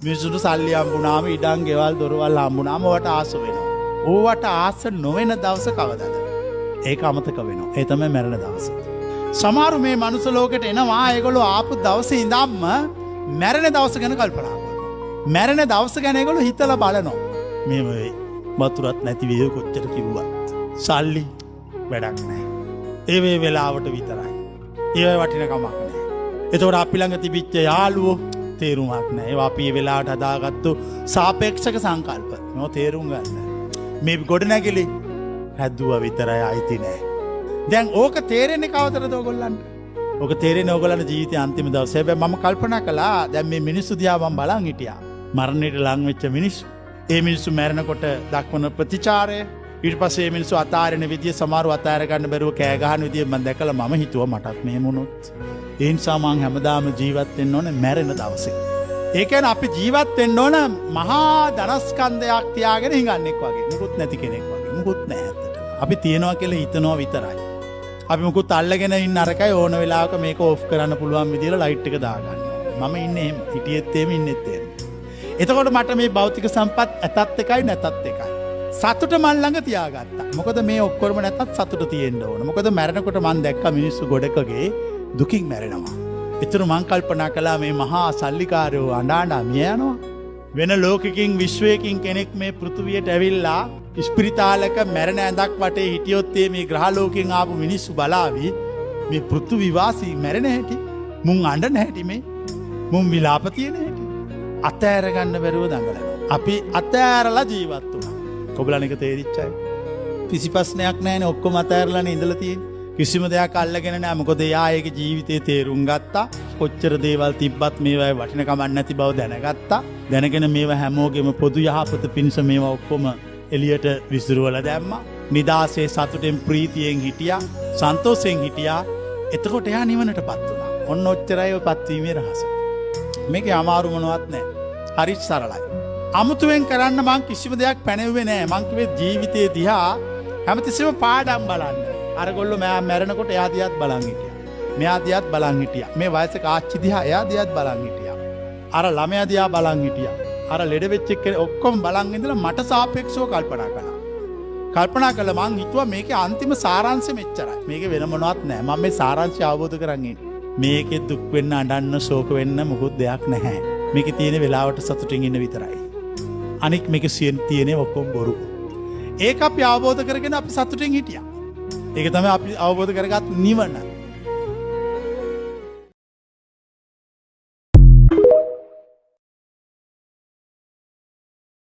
මිනිසුන්ට සල්ලි හම්බුනාම ඉඩම් ගෙවල් දොරවල් හම්බුනාම ඔයාට ආස වෙනවා. ඕවට ආස නොවන දවස කවදද? ඒක අමතක වෙනවා. ඒ තමයි මැරෙන දවස. සමහරු මේ මනුස්ස ලෝකෙට එනවා ඒගොල්ලෝ ආපු දවසේ ඉඳන්ම මැරෙන දවස ගැන කල්පනා කරනවා. මැරෙන දවස ගැන ඒගොල්ලෝ හිතලා බලනවා. මේ වෙයි. වතුරත් නැති වේව කොච්චර කිව්වත්. සල්ලි වැඩක් නැහැ. ඒ වේ වෙලාවට විතරයි. ඒ වටින කමක් නැහැ. එතකොට අපි ළඟ තිබිච්ච යාළුවෝ තේරුමක් නැහැ. ඒවා අපි මේ වෙලාවට හදාගත්තු සාපේක්ෂක සංකල්ප. මේවා තේරුම් ගන්න. මේ ගොඩනැගිලි හැදුවා විතරයි අයිති නැහැ. දැන් ඕක තේරෙන්නේ කවදද ඔයගොල්ලන්ට? ඕක තේරෙන්නේ ඔයගොල්ලන්ගේ ජීවිතයේ අන්තිම දවසේ. හැබැයි මම කල්පනා කළා දැන් මේ මිනිස්සු දිහා මම බලන් හිටියා. මරණයට ලං වෙච්ච මිනිස්සු. ඒ මිනිස්සු මැරෙනකොට දක්වන ප්‍රතිචාරය, ඊට පස්සේ මේ මිනිස්සු අතාරින විදිය, සමහරව අතාර ගන්න බැරුව කෑ ගහන විදිය මම දැකලා මම හිතුවා මටත් මෙහෙම වුණොත්. ඒ නිසා මං හැමදාම ජීවත් වෙන්න ඕනේ මැරෙන දවසේ. ඒ කියන්නේ අපි ජීවත් වෙන්න ඕන මහා ධනස්කන්ධයක් තියාගෙන හිඟන්නෙක් වගේ. මුකුත් නැති කෙනෙක් වගේ. මුකුත් නැහැ ඇත්තට. අපි තියනවා කියලා හිතනවා විතරයි. අපි මුකුත් අල්ලගෙන ඉන්න අරකයි ඕන වෙලාවක මේක ඕෆ් කරන්න පුළුවන් විදියට ලයිට් එක දාගන්න. මම ඉන්නේ එහෙම. හිටියෙත් එහෙම ඉන්නෙත් එහෙම. එතකොට මට මේ භෞතික සම්පත් ඇතත් එකයි නැතත් එකයි. සතුට මන් ළඟ තියාගත්තා. මොකද මේ ඔක්කොම නැතත් සතුට තියෙන්න ඕන. මොකද මැරෙනකොට මන් දැක්ක මිනිස්සු ගොඩකගේ දුකින් මැරෙනවා. ඒතර මං කල්පනා කළා මේ මහා සල්ලිකාරයෝ අඬා මිය යනවා. වෙන ලෝකකින් විශ්වයකින් කෙනෙක් මේ පෘථුවියට ඇවිල්ලා ස්පිරිතාලක මැරෙන ඇඳක් වටේ හිටියොත් මේ ග්‍රහ ලෝකෙන් ආපු මිනිස්සු බලාවි මේ පෘථුවි වාසී මැරෙන හැටි. මුන් අඬන හැටි මේ. මුන් විලාප තියෙන හැටි. අතෑර ගන්න බැරුව දඟලනවා. අපි අතෑරලා ජීවත් වුණා. ඔබලන් එක තේරිච්චයි. කිසි ප්‍රශ්නයක් නැහැනේ ඔක්කොම අතෑරලානේ ඉඳලා තියෙන්නේ. කිසිම දෙයක් අල්ලගෙන නැහැ. මොකද එයා ඒකේ ජීවිතේ තේරුම් ගත්තා. කොච්චර දේවල් තිබ්බත් මේවා වටිනකමක් නැති බව දැනගත්තා. දැනගෙන මේවා හැමෝගෙම පොදු යහපත පිණිස මේවා ඔක්කොම එළියට විසිරුවලා දැම්මා. නිදාසේ සතුටෙන් ප්‍රීතියෙන් හිටියා. සන්තෝෂයෙන් හිටියා. එතකොට එයා නිවනටපත් වුණා. ඔන්න ඔච්චරයි ඔය පත්වීමේ රහස. මේකේ අමාරු මොනවත් නැහැ. හරි සරලයි. අමුතුවෙන් කරන්න මං කිසිම දෙයක් පැනෙව්වේ නැහැ. මං කිව්වේ ජීවිතේ දිහා හැමතිස්සෙම පාඩම් බලන්න. අරගොල්ලෝ මෑ මැරෙනකොට එයා දිහාත් බලන් හිටියා. මෙයා දිහාත් බලන් හිටියා. මේ වයසක ආච්චි දිහා එයා දිහාත් බලන් හිටියා. අර ළමයා දිහා බලන් හිටියා. අර ලෙඩ වෙච්ච එක්ක ඔක්කොම බලන් ඉඳලා මට සාපේක්ෂව කල්පනා කළා. කල්පනා කළා මං හිතුවා මේකේ අන්තිම සාරාංශය මෙච්චරයි. මේකේ වෙන මොනවත් නැහැ. මම මේ සාරාංශය අවබෝධ කරගන්න ඉන්නේ. මේකේ දුක් වෙන්න අඬන්න ශෝක වෙන්න මොකුත් දෙයක් නැහැ. මේකේ තියෙන වෙලාවට සතුටින් ඉන්න විතරයි. අනික මේකේ තියෙන ඔක්කොම බොරු. ඒක අපි අවබෝධ කරගෙන අපි සතුටින් හිටියා. ඒක තමයි අපි අවබෝධ කරගත් නිවන.